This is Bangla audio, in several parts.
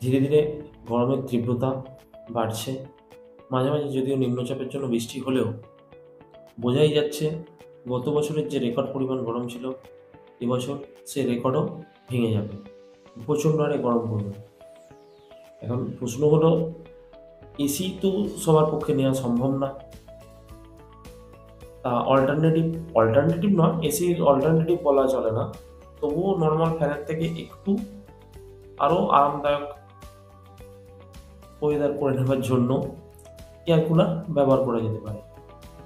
ধীরে ধীরে গরমের তীব্রতা বাড়ছে। মাঝে মাঝে যদিও নিম্নচাপের জন্য বৃষ্টি হলেও বোঝাই যাচ্ছে গত বছরের যে রেকর্ড পরিমাণ গরম ছিল এবছর সে রেকর্ডও ভেঙে যাবে। প্রচণ্ড হারে গরম পড়বে। এখন প্রশ্ন হলো, এসি তো সবার পক্ষে নেওয়া সম্ভব না। তা অল্টারনেটিভ, অল্টারনেটিভ নয়, এসির অল্টারনেটিভ বলা চলে না, তবুও নর্মাল ফ্যানের থেকে একটু আরও আরামদায়ক ওয়েদার করে নেওয়ার জন্য এয়ার কুলার ব্যবহার করা যেতে পারে।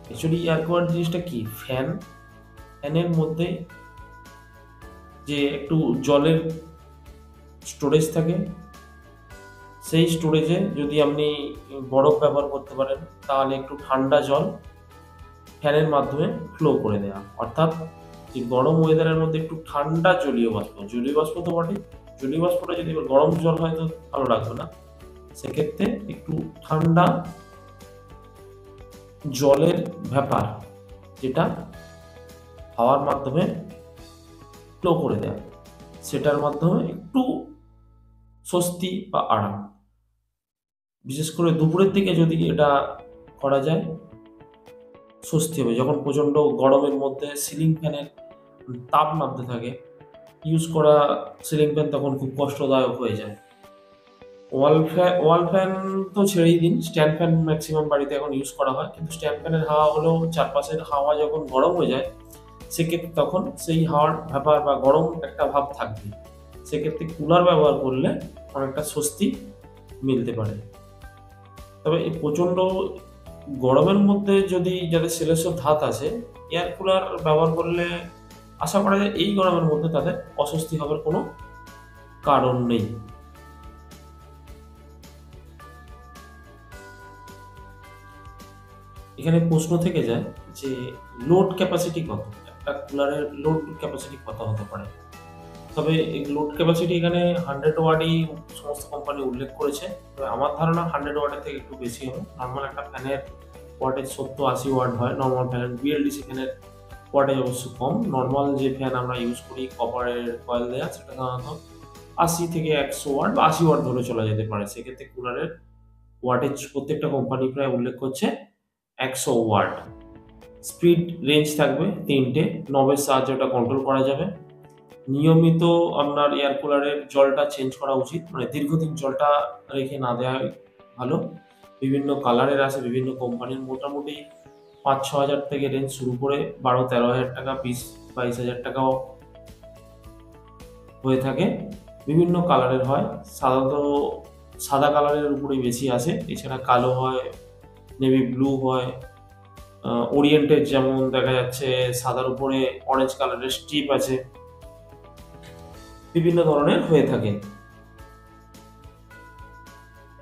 অ্যাকচুয়ালি এয়ার কুলার জিনিসটা কি, ফ্যানের মধ্যে যে একটু জলের স্টোরেজ থাকে, সেই স্টোরেজে যদি আপনি বরফ ব্যবহার করতে পারেন তাহলে একটু ঠান্ডা জল ফ্যানের মাধ্যমে ফ্লো করে দেওয়া, অর্থাৎ যে গরম ওয়েদারের মধ্যে একটু ঠান্ডা জলীয় বাষ্প তো বটে, জলীয় বাষ্পটা যদি এবার গরম জল হয় তো ভালো লাগবে না। সেক্ষেত্রে একটু ঠান্ডা জলের ব্যাপার, যেটা হাওয়ার মাধ্যমে ফ্লো করে দেয়, সেটার মাধ্যমে একটু স্বস্তি বা আরাম। বিশেষ করে দুপুরের দিকে যদি এটা করা যায় স্বস্তি হবে। যখন প্রচণ্ড গরমের মধ্যে সিলিং ফ্যানের তাপ নামতে থাকে, ইউজ করা সিলিং ফ্যান তখন খুব কষ্টদায়ক হয়ে যায়। ওয়াল ফ্যান তো ছেড়েই দিন, স্ট্যান্ড ফ্যান ম্যাক্সিমাম বাড়িতে এখন ইউজ করা হয়, কিন্তু স্ট্যান্ড ফ্যানের হাওয়া হলেও চারপাশের হাওয়া যখন গরম হয়ে যায় সেক্ষেত্রে তখন সেই হাওয়ার ব্যাপার বা গরম একটা ভাব থাকবে। সেক্ষেত্রে কুলার ব্যবহার করলে অনেকটা স্বস্তি মিলতে পারে। তবে এই প্রচণ্ড গরমের মধ্যে যদি যাদের সেলেসিয়াস ধাত আছে, এয়ার কুলার ব্যবহার করলে আশা করা যায় এই গরমের মধ্যে তাদের অস্বস্তি হবার কোনো কারণ নেই। এখানে প্রশ্ন থেকে যায় যে লোড ক্যাপাসিটি কত, একটা কুলারের লোড ক্যাপাসিটি কত হতে পারে। তবে এই লোড ক্যাপাসিটি এখানে 100 ওয়াটই সমস্ত কোম্পানি উল্লেখ করেছে। তবে আমার ধারণা 100 ওয়াটের থেকে একটু বেশি হবে। নর্মাল একটা ফ্যানের ওয়াটেজ 70-80 ওয়াট হয়। নর্মাল ফ্যানের বিএলডিসি ফ্যানের ওয়াটেজ অবশ্য কম। নর্মাল যে ফ্যান আমরা ইউজ করি কপারের কয়েল দেওয়া, সেটা সাধারণত 80 থেকে 100 ওয়াট বা 80 ওয়াট ধরে চলা যেতে পারে। সেক্ষেত্রে কুলারের ওয়াটেজ প্রত্যেকটা কোম্পানি প্রায় উল্লেখ করছে 100 ওয়াট। স্পিড রেঞ্জ থাকবে 3টে, নবের সাহায্যে ওটা কন্ট্রোল করা যাবে। নিয়মিত আপনার এয়ার কুলারের জলটা চেঞ্জ করা উচিত, মানে দীর্ঘদিন জলটা রেখে না দেওয়াই ভালো। বিভিন্ন কালারের আছে, বিভিন্ন কোম্পানির, মোটামুটি 5-6 হাজার থেকে রেঞ্জ শুরু করে 12-13 হাজার টাকা, 20-22 হাজার টাকাও হয়ে থাকে। বিভিন্ন কালারের হয়, সাধারণত সাদা কালারের উপরেই বেশি আসে, এছাড়া কালো হয়, নেভি ব্লু হয়, ওরিয়েন্টেড যেমন দেখা যাচ্ছে সাদার উপরে অরেঞ্জ কালারের স্ট্রিপ আছে, বিভিন্ন ধরনের হয়ে থাকে।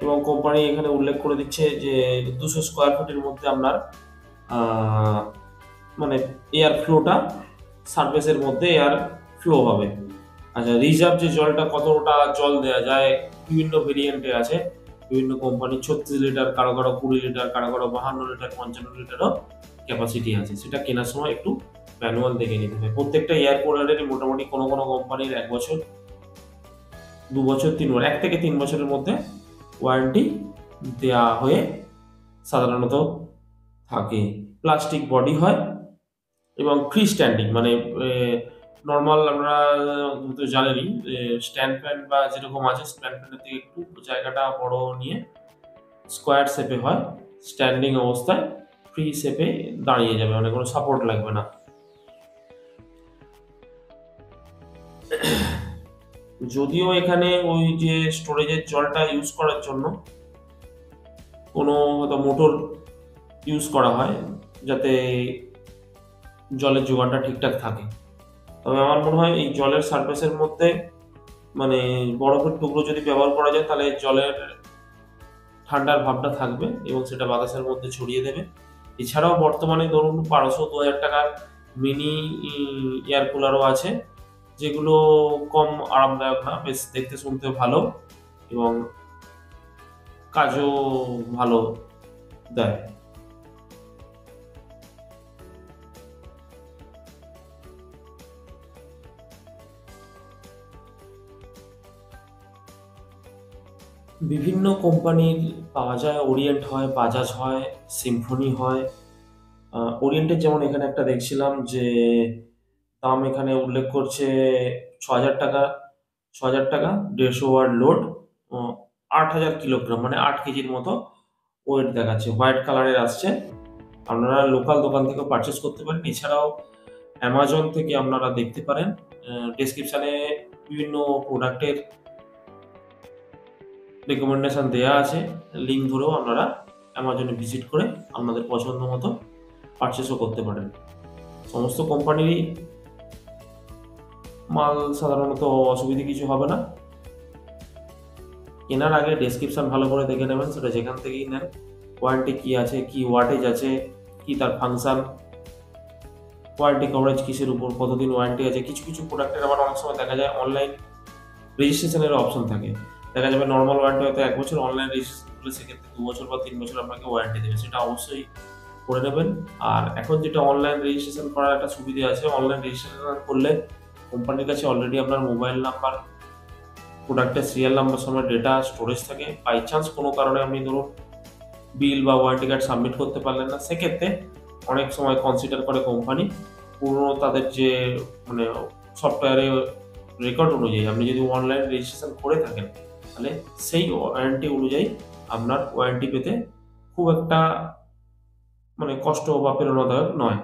এবং কোম্পানি এখানে উল্লেখ করে দিচ্ছে যে 200 স্কোয়ার ফুটের মধ্যে আপনার মানে এয়ার ফ্লোটা, সারফেসের মধ্যে এয়ার ফ্লো হবে। আচ্ছা, রিজার্ভ যে জলটা, কতটা জল দেওয়া যায়, বিভিন্ন ভেরিয়েন্টে আছে। বিভিন্ন কোম্পানি 36 লিটার, কারো কারো 20 লিটার, কারো কারো 52 লিটার, 55 লিটারও ক্যাপাসিটি আছে। সেটা কেনার সময় একটু ম্যানুয়াল দেখে নিতে হবে। প্রত্যেকটা এয়ার কুলারেরই মোটামুটি কোনো কোনো কোম্পানির 1 বছর, 2 বছর, 3 বছর, 1 থেকে 3 বছরের মধ্যে ওয়ারেন্টি দেয়া হয়ে সাধারণত থাকে। প্লাস্টিক বডি হয় এবং ফ্রি স্ট্যান্ডিং, মানে নর্মাল আমরা তো জানেনই, স্ট্যান্ড ফ্যান বা যেরকম আছে স্ট্যান্ড ফ্যানের থেকে একটু জায়গাটা বড় নিয়ে স্কোয়ার শেপে হয়, স্ট্যান্ডিং অবস্থায় ফ্রি শেপে দাঁড়িয়ে যাবে, মানে কোনো সাপোর্ট লাগবে না। যদিও এখানে ওই যে স্টোরেজের জলটা ইউজ করার জন্য কোনো হয়তো মোটর ইউজ করা হয় যাতে জলের যোগানটা ঠিকঠাক থাকে। তবে আমার মনে হয় এই জলের সারফেসের মধ্যে মানে বরফের টুকরো যদি ব্যবহার করা যায় তাহলে জলের ঠান্ডার ভাবটা থাকবে এবং সেটা বাতাসের মধ্যে ছড়িয়ে দেবে। এছাড়াও বর্তমানে ধরুন 1200-2000 টাকার মিনি এয়ার কুলারও আছে, যেগুলো কম আরামদায়ক না, বেশ দেখতে শুনতে ভালো এবং কাজও ভালো দেয়। বিভিন্ন কোম্পানির পাওয়া যায়, ওরিয়েন্ট হয়, বাজাজ হয়, সিম্ফনি হয়। ওরিয়েন্টের যেমন এখানে একটা দেখছিলাম যে দাম এখানে উল্লেখ করছে ৬,০০০ টাকা, ৬,০০০ টাকা, ১৫০ ওয়াট লোড, ৮,০০০ কিলোগ্রাম মানে ৮ কেজির মতো ওয়েট দেখাচ্ছে, হোয়াইট কালারের আসছে। আপনারা লোকাল দোকান থেকেও পারচেস করতে পারেন, এছাড়াও অ্যামাজন থেকে আপনারা দেখতে পারেন। ডেসক্রিপশনে বিভিন্ন প্রোডাক্টের রেকমেন্ডেশন দেয়া আছে, লিঙ্ক ধরেও আপনারা অ্যামাজনে ভিজিট করে আপনাদের পছন্দ মতো পারচেসও করতে পারেন। সমস্ত কোম্পানিরই মাল সাধারণত অসুবিধে কিছু হবে না। কেনার আগে ডেসক্রিপশন ভালো করে দেখে নেবেন, সেটা যেখান থেকেই নেন। ওয়ারেন্টি কি আছে, কি ওয়াটেজ আছে, কি তার ফাংশন, ওয়ারেন্টি কভারেজ কিসের উপর, কতদিন ওয়ারেন্টি আছে। কিছু কিছু প্রোডাক্টের আবার অনেক সময় দেখা যায় অনলাইন রেজিস্ট্রেশনের অপশন থাকে। দেখা যাবে নর্মাল ওয়ারেন্টি হয়তো ১ বছর, অনলাইন রেজিস্ট্রেশন করলে সেক্ষেত্রে ২ বছর বা ৩ বছর আপনাকে ওয়ারেন্টি দেবে, সেটা অবশ্যই করে নেবেন। আর এখন যেটা অনলাইন রেজিস্ট্রেশন করার একটা সুবিধা আছে, অনলাইন রেজিস্ট্রেশন করলে কোম্পানির কাছে অলরেডি আপনার মোবাইল নাম্বার, প্রোডাক্টের সিরিয়াল নাম্বার সময় ডেটা স্টোরেজ থাকে। বাই চান্স কোনো কারণে আপনি ধরুন বিল বা ওয়ারেন্টি কার্ড সাবমিট করতে পারলেন না, সেক্ষেত্রে অনেক সময় কনসিডার করে কোম্পানি পুরনো তাদের যে মানে সফটওয়্যারে রেকর্ড অনুযায়ী আপনি যদি অনলাইন রেজিস্ট্রেশন করে থাকেন, তাহলে সেই ওয়ারেন্টি অনুযায়ী আপনার ওয়ারেন্টি পেতে খুব একটা কষ্ট বা প্রেরণাদায়ক নয়।